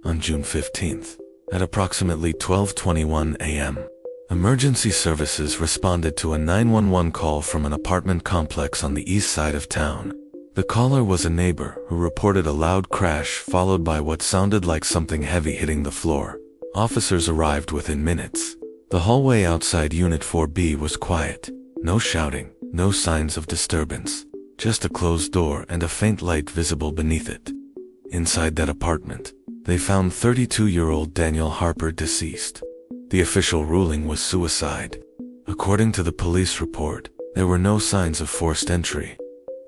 On June 15th, at approximately 12:21 a.m., emergency services responded to a 911 call from an apartment complex on the east side of town. The caller was a neighbor who reported a loud crash followed by what sounded like something heavy hitting the floor. Officers arrived within minutes. The hallway outside Unit 4B was quiet. No shouting, no signs of disturbance. Just a closed door and a faint light visible beneath it. Inside that apartment, they found 32-year-old Daniel Harper deceased. The official ruling was suicide. According to the police report, there were no signs of forced entry.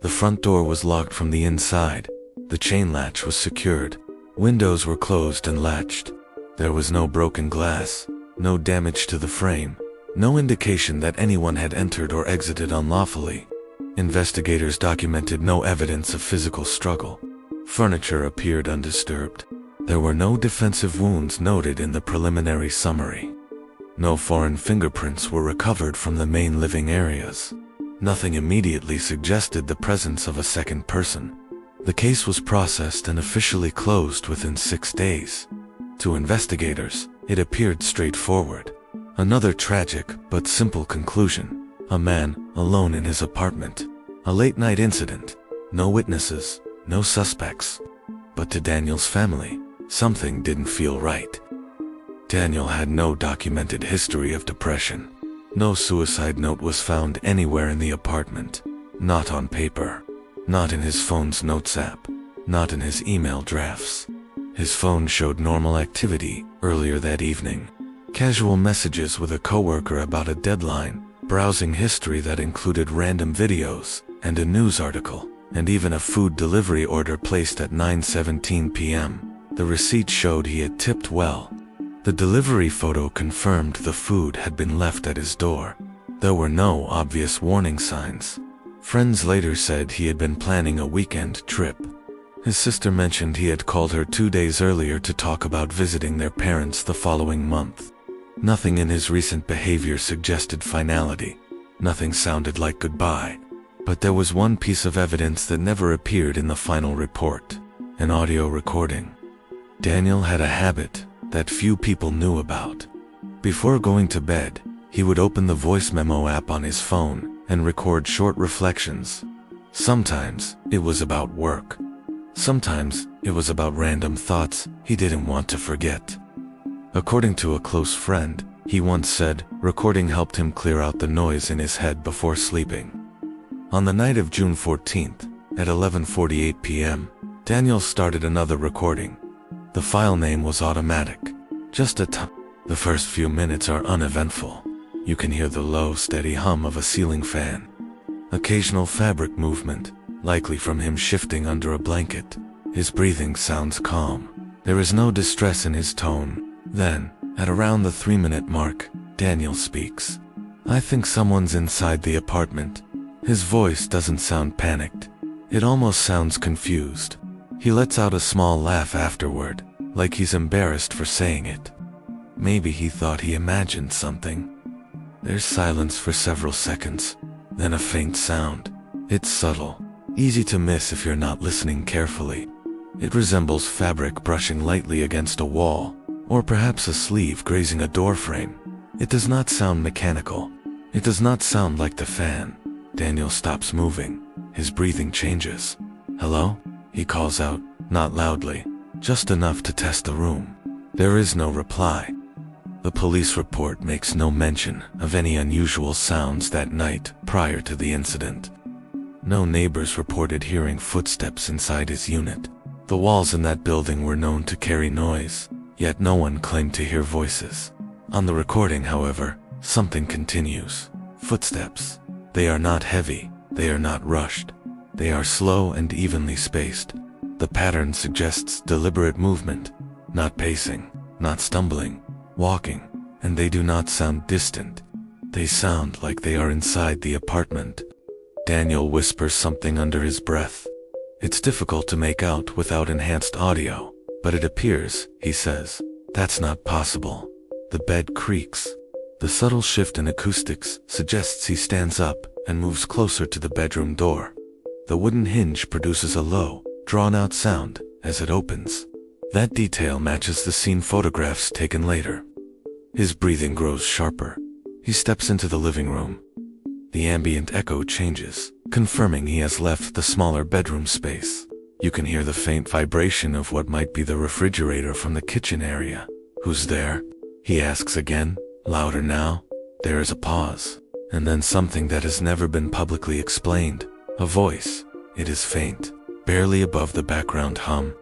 The front door was locked from the inside. The chain latch was secured. Windows were closed and latched. There was no broken glass, no damage to the frame, no indication that anyone had entered or exited unlawfully. Investigators documented no evidence of physical struggle. Furniture appeared undisturbed. There were no defensive wounds noted in the preliminary summary. No foreign fingerprints were recovered from the main living areas. Nothing immediately suggested the presence of a second person. The case was processed and officially closed within 6 days. To investigators, it appeared straightforward. Another tragic but simple conclusion. A man, alone in his apartment. A late-night incident. No witnesses, no suspects. But to Daniel's family, something didn't feel right. Daniel had no documented history of depression. No suicide note was found anywhere in the apartment. Not on paper. Not in his phone's notes app. Not in his email drafts. His phone showed normal activity earlier that evening. Casual messages with a coworker about a deadline, browsing history that included random videos, and a news article, and even a food delivery order placed at 9:17 p.m. The receipt showed he had tipped well. The delivery photo confirmed the food had been left at his door. There were no obvious warning signs. Friends later said he had been planning a weekend trip. His sister mentioned he had called her 2 days earlier to talk about visiting their parents the following month. Nothing in his recent behavior suggested finality. Nothing sounded like goodbye. But there was one piece of evidence that never appeared in the final report. An audio recording. Daniel had a habit that few people knew about. Before going to bed, he would open the voice memo app on his phone and record short reflections. Sometimes it was about work. Sometimes it was about random thoughts he didn't want to forget. According to a close friend, he once said recording helped him clear out the noise in his head before sleeping. On the night of June 14th, at 11:48 p.m., Daniel started another recording. The file name was automatic. Just a tone. The first few minutes are uneventful. You can hear the low, steady hum of a ceiling fan. Occasional fabric movement, likely from him shifting under a blanket. His breathing sounds calm. There is no distress in his tone. Then, at around the 3-minute mark, Daniel speaks. "I think someone's inside the apartment." His voice doesn't sound panicked. It almost sounds confused. He lets out a small laugh afterward, like he's embarrassed for saying it. Maybe he thought he imagined something. There's silence for several seconds, then a faint sound. It's subtle, easy to miss if you're not listening carefully. It resembles fabric brushing lightly against a wall, or perhaps a sleeve grazing a doorframe. It does not sound mechanical. It does not sound like the fan. Daniel stops moving. His breathing changes. "Hello?" he calls out, not loudly, just enough to test the room. There is no reply. The police report makes no mention of any unusual sounds that night prior to the incident. No neighbors reported hearing footsteps inside his unit. The walls in that building were known to carry noise, yet no one claimed to hear voices. On the recording, however, something continues. Footsteps. They are not heavy, they are not rushed. They are slow and evenly spaced. The pattern suggests deliberate movement, not pacing, not stumbling, walking, and they do not sound distant. They sound like they are inside the apartment. Daniel whispers something under his breath. It's difficult to make out without enhanced audio, but it appears, he says, that's not possible. The bed creaks. The subtle shift in acoustics suggests he stands up and moves closer to the bedroom door. The wooden hinge produces a low, drawn-out sound as it opens. That detail matches the scene photographs taken later. His breathing grows sharper. He steps into the living room. The ambient echo changes, confirming he has left the smaller bedroom space. You can hear the faint vibration of what might be the refrigerator from the kitchen area. "Who's there?" he asks again, louder now. There is a pause, and then something that has never been publicly explained. A voice. It is faint, barely above the background hum.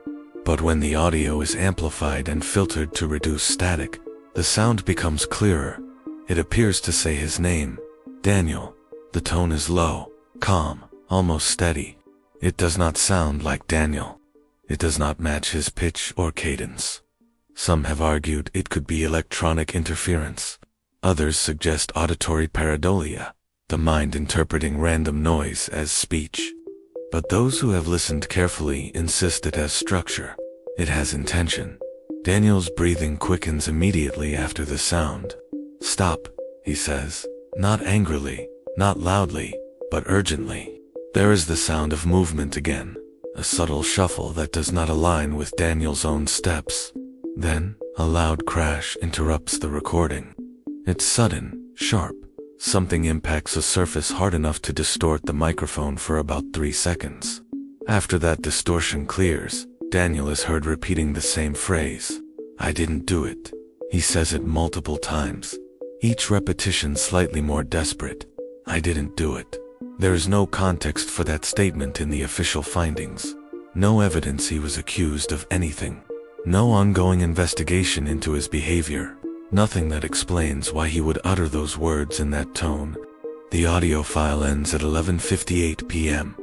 But when the audio is amplified and filtered to reduce static, the sound becomes clearer. It appears to say his name, Daniel. The tone is low, calm, almost steady. It does not sound like Daniel. It does not match his pitch or cadence. Some have argued it could be electronic interference. Others suggest auditory pareidolia, the mind interpreting random noise as speech. But those who have listened carefully insist it has structure. It has intention. Daniel's breathing quickens immediately after the sound. "Stop," he says, not angrily, not loudly, but urgently. There is the sound of movement again, a subtle shuffle that does not align with Daniel's own steps. Then, a loud crash interrupts the recording. It's sudden, sharp. Something impacts a surface hard enough to distort the microphone for about 3 seconds. After that distortion clears, Daniel is heard repeating the same phrase. "I didn't do it." He says it multiple times, each repetition slightly more desperate. "I didn't do it." There is no context for that statement in the official findings. No evidence he was accused of anything. No ongoing investigation into his behavior. Nothing that explains why he would utter those words in that tone. The audio file ends at 11:58 p.m.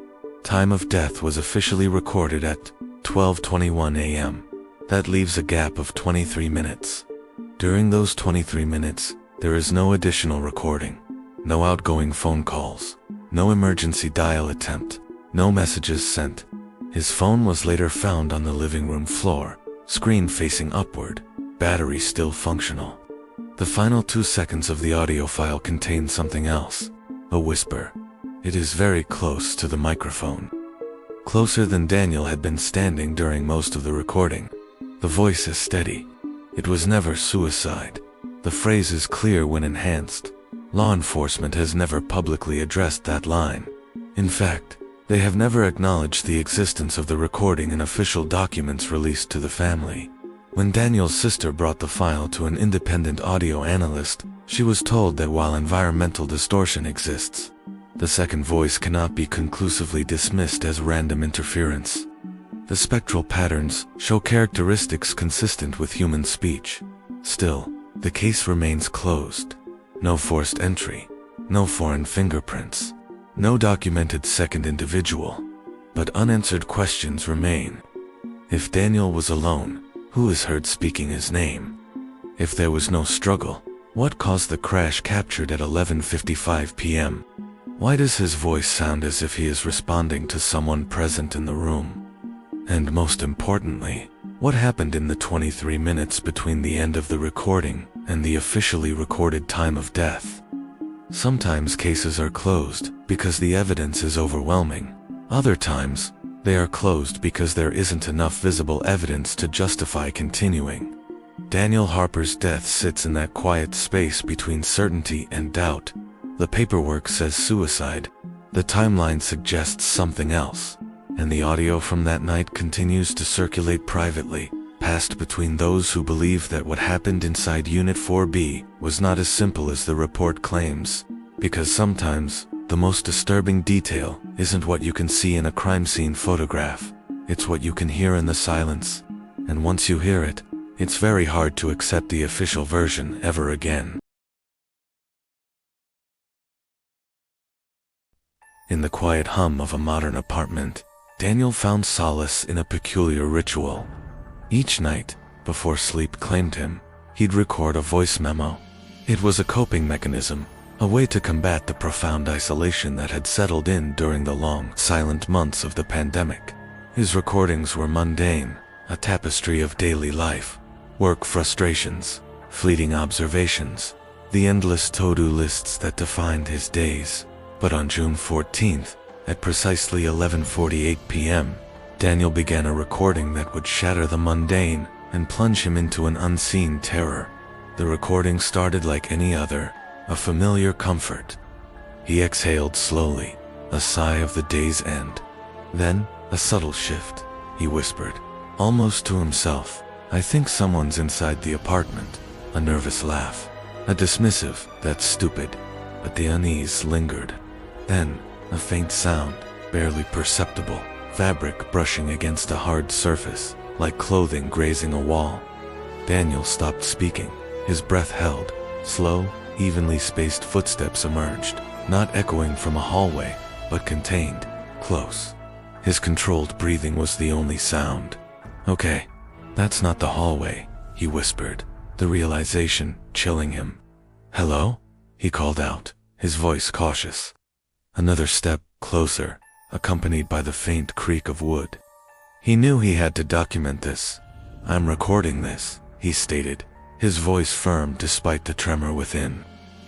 Time of death was officially recorded at 12:21 a.m. That leaves a gap of 23 minutes. During those 23 minutes, there is no additional recording. No outgoing phone calls. No emergency dial attempt. No messages sent. His phone was later found on the living room floor, screen facing upward, battery still functional. The final 2 seconds of the audio file contain something else. A whisper. It is very close to the microphone. Closer than Daniel had been standing during most of the recording. The voice is steady. It was never suicide. The phrase is clear when enhanced. Law enforcement has never publicly addressed that line. In fact, they have never acknowledged the existence of the recording in official documents released to the family. When Daniel's sister brought the file to an independent audio analyst, she was told that while environmental distortion exists, the second voice cannot be conclusively dismissed as random interference. The spectral patterns show characteristics consistent with human speech. Still, the case remains closed. No forced entry, no foreign fingerprints, no documented second individual. But unanswered questions remain. If Daniel was alone, who is heard speaking his name? If there was no struggle, what caused the crash captured at 11:55 p.m.? Why does his voice sound as if he is responding to someone present in the room? And most importantly, what happened in the 23 minutes between the end of the recording and the officially recorded time of death? Sometimes cases are closed because the evidence is overwhelming. Other times, they are closed because there isn't enough visible evidence to justify continuing. Daniel Harper's death sits in that quiet space between certainty and doubt. The paperwork says suicide. The timeline suggests something else. And the audio from that night continues to circulate privately, passed between those who believe that what happened inside Unit 4B was not as simple as the report claims. Because sometimes, the most disturbing detail isn't what you can see in a crime scene photograph. It's what you can hear in the silence. And once you hear it, it's very hard to accept the official version ever again. In the quiet hum of a modern apartment, Daniel found solace in a peculiar ritual. Each night, before sleep claimed him, he'd record a voice memo. It was a coping mechanism, a way to combat the profound isolation that had settled in during the long, silent months of the pandemic. His recordings were mundane, a tapestry of daily life, work frustrations, fleeting observations, the endless to-do lists that defined his days. But on June 14th, at precisely 11:48 p.m., Daniel began a recording that would shatter the mundane and plunge him into an unseen terror. The recording started like any other, a familiar comfort. He exhaled slowly, a sigh of the day's end. Then, a subtle shift. He whispered, almost to himself, "I think someone's inside the apartment." A nervous laugh. A dismissive, "That's stupid." But the unease lingered. Then, a faint sound, barely perceptible, fabric brushing against a hard surface, like clothing grazing a wall. Daniel stopped speaking. His breath held. Slow, evenly spaced footsteps emerged, not echoing from a hallway, but contained, close. His controlled breathing was the only sound. "Okay, that's not the hallway," he whispered, the realization chilling him. "Hello?" he called out, his voice cautious. Another step closer, accompanied by the faint creak of wood. He knew he had to document this. "I'm recording this," he stated, his voice firm despite the tremor within.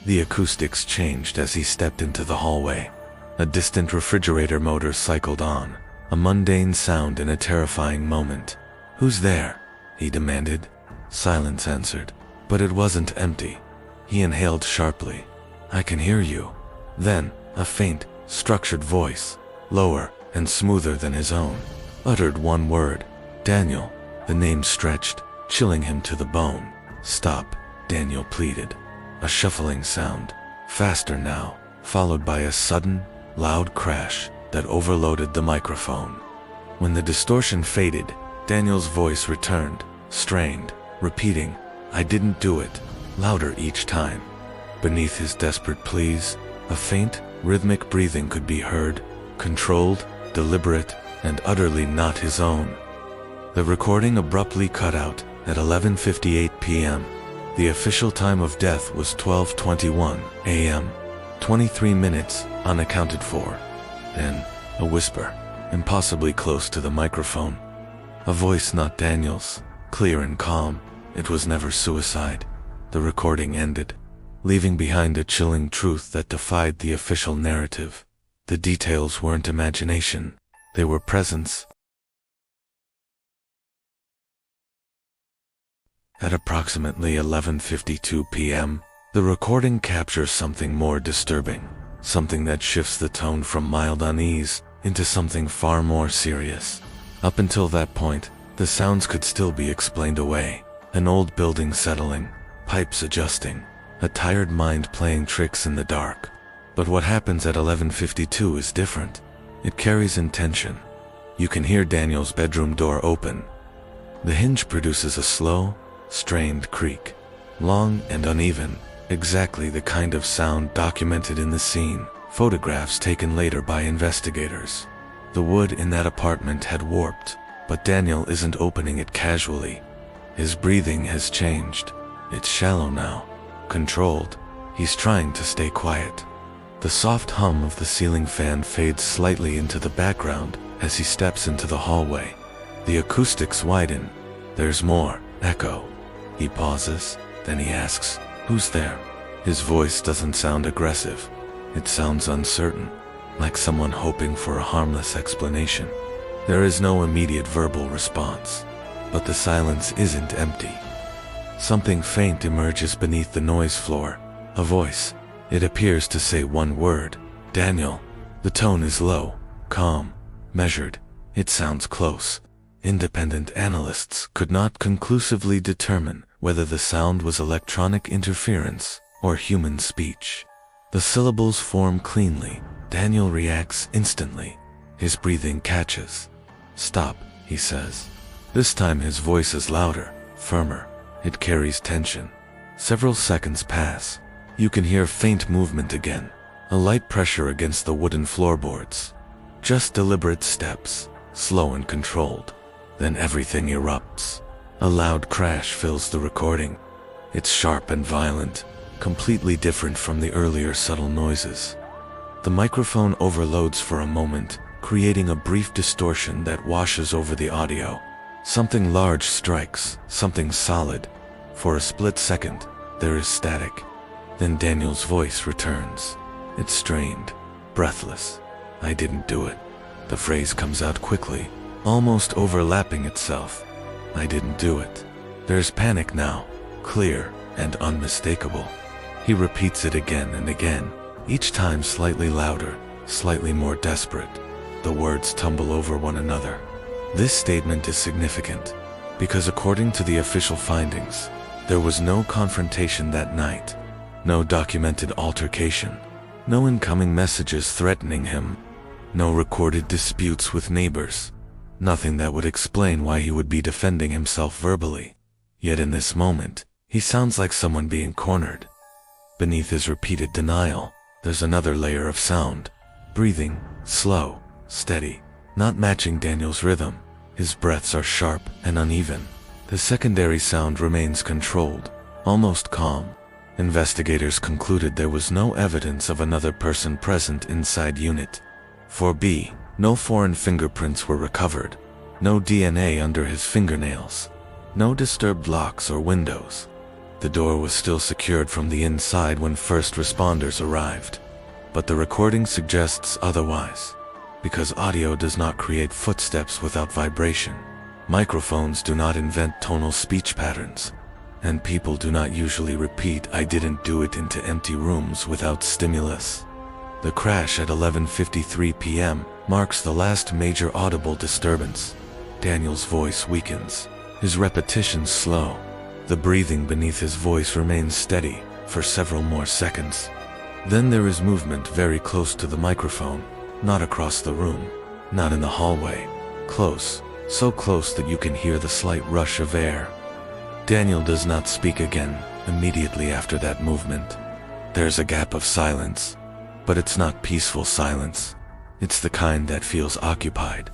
The acoustics changed as he stepped into the hallway. A distant refrigerator motor cycled on, a mundane sound in a terrifying moment. "Who's there?" he demanded. Silence answered, but it wasn't empty. He inhaled sharply. "I can hear you." Then, a faint, structured voice, lower and smoother than his own, uttered one word, "Daniel." The name stretched, chilling him to the bone. "Stop," Daniel pleaded. A shuffling sound, faster now, followed by a sudden, loud crash that overloaded the microphone. When the distortion faded, Daniel's voice returned, strained, repeating, "I didn't do it," louder each time. Beneath his desperate pleas, a faint, rhythmic breathing could be heard, controlled, deliberate, and utterly not his own. The recording abruptly cut out at 11:58 p.m. The official time of death was 12:21 a.m., 23 minutes unaccounted for. Then, a whisper, impossibly close to the microphone. A voice not Daniel's, clear and calm. It was never suicide. The recording ended, leaving behind a chilling truth that defied the official narrative. The details weren't imagination, they were presence. At approximately 11:52 p.m., the recording captures something more disturbing, something that shifts the tone from mild unease into something far more serious. Up until that point, the sounds could still be explained away. An old building settling, pipes adjusting, a tired mind playing tricks in the dark. But what happens at 11:52 is different. It carries intention. You can hear Daniel's bedroom door open. The hinge produces a slow, strained creak, long and uneven, exactly the kind of sound documented in the scene, photographs taken later by investigators. The wood in that apartment had warped, but Daniel isn't opening it casually. His breathing has changed. It's shallow now, controlled. He's trying to stay quiet. The soft hum of the ceiling fan fades slightly into the background as he steps into the hallway. The acoustics widen. There's more echo. He pauses, then he asks, "Who's there?" His voice doesn't sound aggressive. It sounds uncertain, like someone hoping for a harmless explanation. There is no immediate verbal response, but the silence isn't empty. Something faint emerges beneath the noise floor, a voice. It appears to say one word, "Daniel." The tone is low, calm, measured. It sounds close. Independent analysts could not conclusively determine whether the sound was electronic interference or human speech. The syllables form cleanly. Daniel reacts instantly. His breathing catches. "Stop," he says. This time his voice is louder, firmer. It carries tension. Several seconds pass. You can hear faint movement again, a light pressure against the wooden floorboards. Just deliberate steps, slow and controlled. Then everything erupts. A loud crash fills the recording. It's sharp and violent, completely different from the earlier subtle noises. The microphone overloads for a moment, creating a brief distortion that washes over the audio. Something large strikes, something solid. For a split second, there is static. Then Daniel's voice returns. It's strained, breathless. "I didn't do it." The phrase comes out quickly, almost overlapping itself. I didn't do it. There's panic now, clear and unmistakable. He repeats it again and again, each time slightly louder, slightly more desperate. The words tumble over one another. This statement is significant, because according to the official findings, there was no confrontation that night, no documented altercation, no incoming messages threatening him, no recorded disputes with neighbors, nothing that would explain why he would be defending himself verbally. Yet in this moment, he sounds like someone being cornered. Beneath his repeated denial, there's another layer of sound, breathing, slow, steady, not matching Daniel's rhythm. His breaths are sharp and uneven. The secondary sound remains controlled, almost calm. Investigators concluded there was no evidence of another person present inside Unit 4B. No foreign fingerprints were recovered, no DNA under his fingernails, no disturbed locks or windows. The door was still secured from the inside when first responders arrived, but the recording suggests otherwise, because audio does not create footsteps without vibration. Microphones do not invent tonal speech patterns, and people do not usually repeat "I didn't do it" into empty rooms without stimulus. The crash at 11:53 p.m. marks the last major audible disturbance. Daniel's voice weakens, his repetitions slow. The breathing beneath his voice remains steady for several more seconds. Then there is movement very close to the microphone, not across the room, not in the hallway, close, so close that you can hear the slight rush of air. Daniel does not speak again immediately after that movement. There's a gap of silence, but it's not peaceful silence. It's the kind that feels occupied.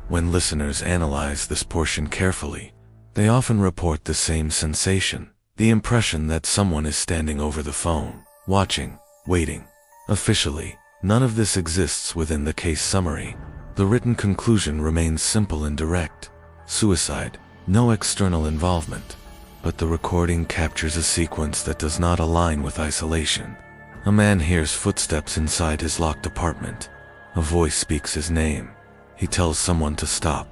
When listeners analyze this portion carefully, they often report the same sensation, the impression that someone is standing over the phone, watching, waiting. Officially, none of this exists within the case summary. The written conclusion remains simple and direct. Suicide, no external involvement. But the recording captures a sequence that does not align with isolation. A man hears footsteps inside his locked apartment. A voice speaks his name. He tells someone to stop.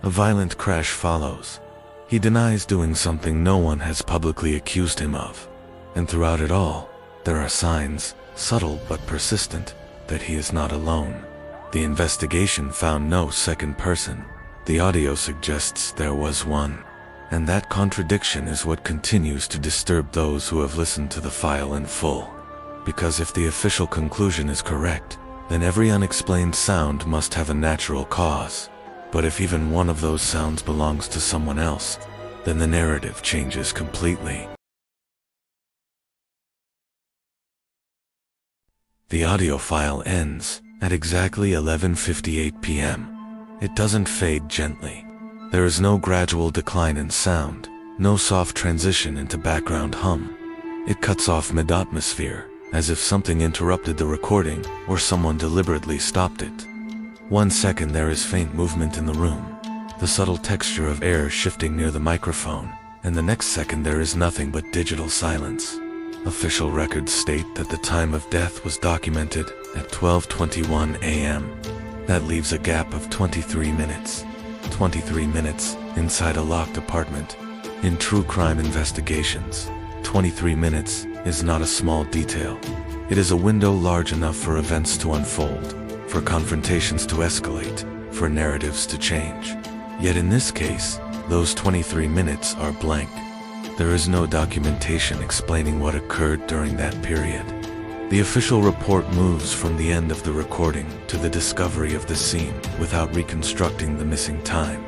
A violent crash follows. He denies doing something no one has publicly accused him of. And throughout it all, there are signs, subtle but persistent, that he is not alone. The investigation found no second person. The audio suggests there was one. And that contradiction is what continues to disturb those who have listened to the file in full. Because if the official conclusion is correct, then every unexplained sound must have a natural cause. But if even one of those sounds belongs to someone else, then the narrative changes completely. The audio file ends at exactly 11:58 p.m. It doesn't fade gently. There is no gradual decline in sound, no soft transition into background hum. It cuts off mid-atmosphere, as if something interrupted the recording or someone deliberately stopped it. 1 second there is faint movement in the room, the subtle texture of air shifting near the microphone, and the next second there is nothing but digital silence. Official records state that the time of death was documented at 12:21 a.m. That leaves a gap of 23 minutes. 23 minutes inside a locked apartment. In true crime investigations, 23 minutes is not a small detail. It is a window large enough for events to unfold, for confrontations to escalate, for narratives to change. Yet in this case, those 23 minutes are blank. There is no documentation explaining what occurred during that period. The official report moves from the end of the recording to the discovery of the scene without reconstructing the missing time.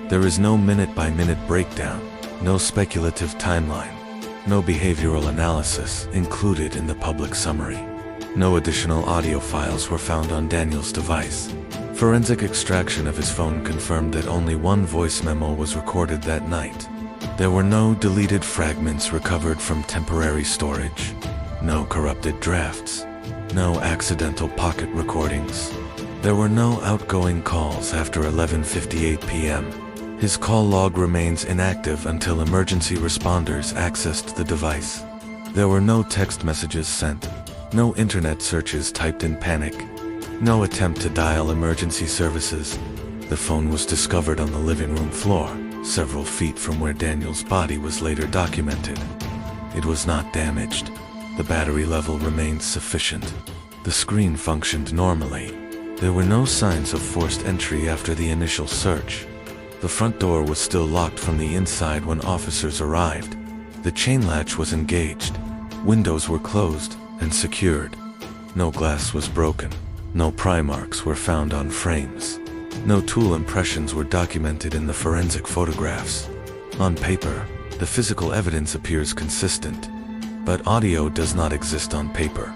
There is no minute-by-minute breakdown, no speculative timeline, no behavioral analysis included in the public summary. No additional audio files were found on Daniel's device. Forensic extraction of his phone confirmed that only one voice memo was recorded that night. There were no deleted fragments recovered from temporary storage. No corrupted drafts. No accidental pocket recordings. There were no outgoing calls after 11:58 p.m. His call log remains inactive until emergency responders accessed the device. There were no text messages sent. No internet searches typed in panic. No attempt to dial emergency services. The phone was discovered on the living room floor, several feet from where Daniel's body was later documented. It was not damaged. The battery level remained sufficient. The screen functioned normally. There were no signs of forced entry after the initial search. The front door was still locked from the inside when officers arrived. The chain latch was engaged. Windows were closed and secured. No glass was broken. No pry marks were found on frames. No tool impressions were documented in the forensic photographs. On paper, the physical evidence appears consistent, but audio does not exist on paper.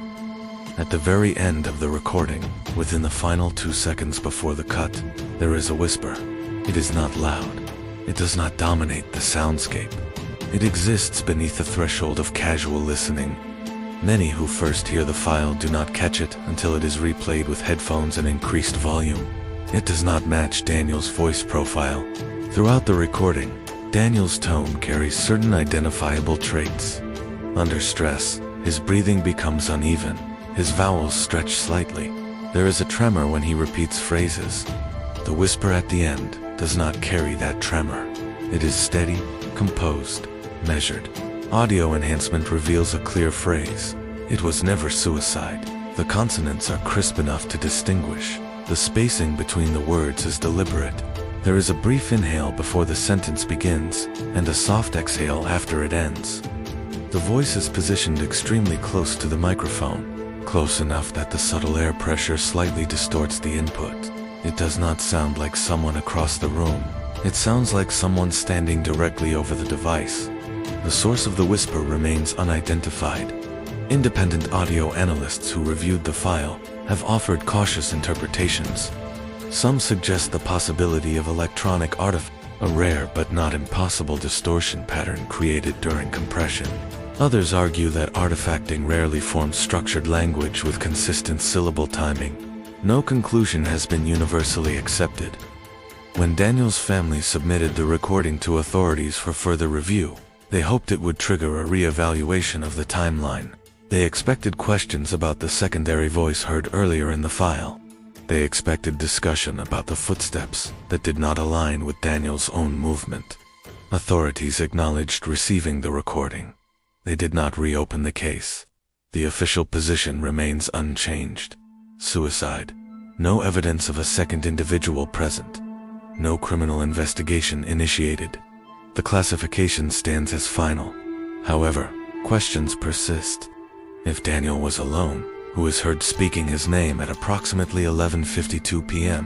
At the very end of the recording, within the final 2 seconds before the cut, there is a whisper. It is not loud. It does not dominate the soundscape. It exists beneath the threshold of casual listening. Many who first hear the file do not catch it until it is replayed with headphones and increased volume. It does not match Daniel's voice profile. Throughout the recording, Daniel's tone carries certain identifiable traits. Under stress, his breathing becomes uneven. His vowels stretch slightly. There is a tremor when he repeats phrases. The whisper at the end does not carry that tremor. It is steady, composed, measured. Audio enhancement reveals a clear phrase. It was never suicide. The consonants are crisp enough to distinguish. The spacing between the words is deliberate. There is a brief inhale before the sentence begins, and a soft exhale after it ends. The voice is positioned extremely close to the microphone, close enough that the subtle air pressure slightly distorts the input. It does not sound like someone across the room. It sounds like someone standing directly over the device. The source of the whisper remains unidentified. Independent audio analysts who reviewed the file have offered cautious interpretations. Some suggest the possibility of electronic artifact, a rare but not impossible distortion pattern created during compression. Others argue that artifacting rarely forms structured language with consistent syllable timing. No conclusion has been universally accepted. When Daniel's family submitted the recording to authorities for further review, they hoped it would trigger a re-evaluation of the timeline. They expected questions about the secondary voice heard earlier in the file. They expected discussion about the footsteps that did not align with Daniel's own movement. Authorities acknowledged receiving the recording. They did not reopen the case. The official position remains unchanged. Suicide. No evidence of a second individual present. No criminal investigation initiated. The classification stands as final. However, questions persist. If Daniel was alone, who is heard speaking his name at approximately 11:52 p.m.,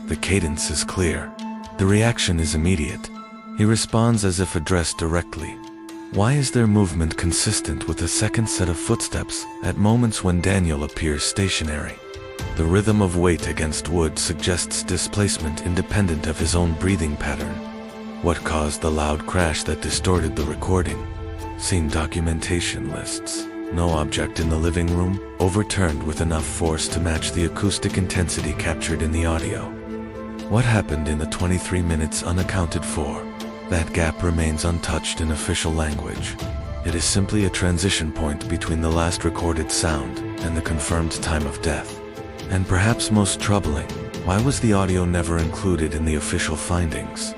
the cadence is clear. The reaction is immediate. He responds as if addressed directly. Why is their movement consistent with a second set of footsteps at moments when Daniel appears stationary? The rhythm of weight against wood suggests displacement independent of his own breathing pattern. What caused the loud crash that distorted the recording? Scene documentation lists no object in the living room overturned with enough force to match the acoustic intensity captured in the audio. What happened in the 23 minutes unaccounted for? That gap remains untouched in official language. It is simply a transition point between the last recorded sound and the confirmed time of death. And perhaps most troubling, why was the audio never included in the official findings?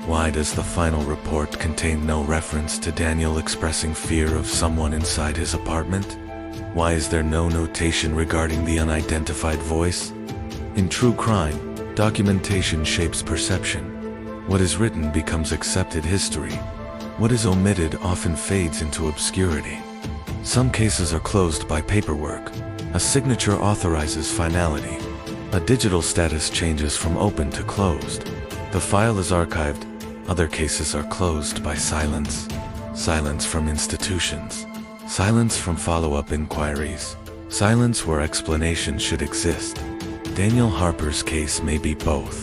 Why does the final report contain no reference to Daniel expressing fear of someone inside his apartment? Why is there no notation regarding the unidentified voice? In true crime, documentation shapes perception. What is written becomes accepted history. What is omitted often fades into obscurity. Some cases are closed by paperwork. A signature authorizes finality. A digital status changes from open to closed. The file is archived. Other cases are closed by silence. Silence from institutions. Silence from follow-up inquiries. Silence where explanation should exist. Daniel Harper's case may be both.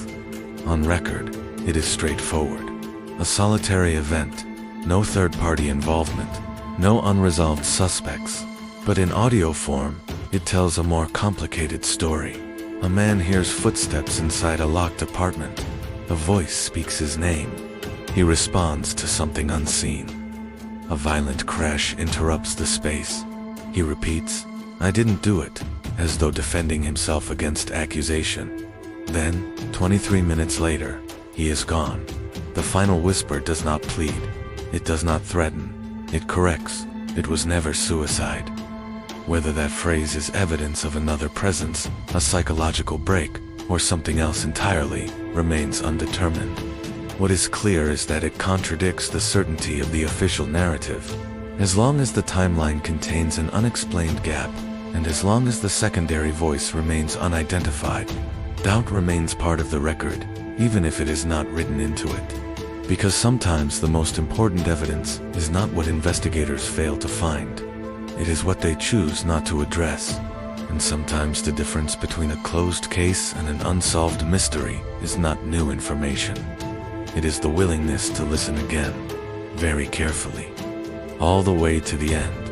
On record, it is straightforward. A solitary event. No third-party involvement. No unresolved suspects. But in audio form, it tells a more complicated story. A man hears footsteps inside a locked apartment. A voice speaks his name. He responds to something unseen. A violent crash interrupts the space. He repeats, "I didn't do it," as though defending himself against accusation. Then, 23 minutes later, he is gone. The final whisper does not plead. It does not threaten. It corrects. It was never suicide. Whether that phrase is evidence of another presence, a psychological break, or something else entirely, remains undetermined. What is clear is that it contradicts the certainty of the official narrative. As long as the timeline contains an unexplained gap, and as long as the secondary voice remains unidentified, doubt remains part of the record, even if it is not written into it. Because sometimes the most important evidence is not what investigators fail to find. It is what they choose not to address. And sometimes the difference between a closed case and an unsolved mystery is not new information. It is the willingness to listen again, very carefully, all the way to the end.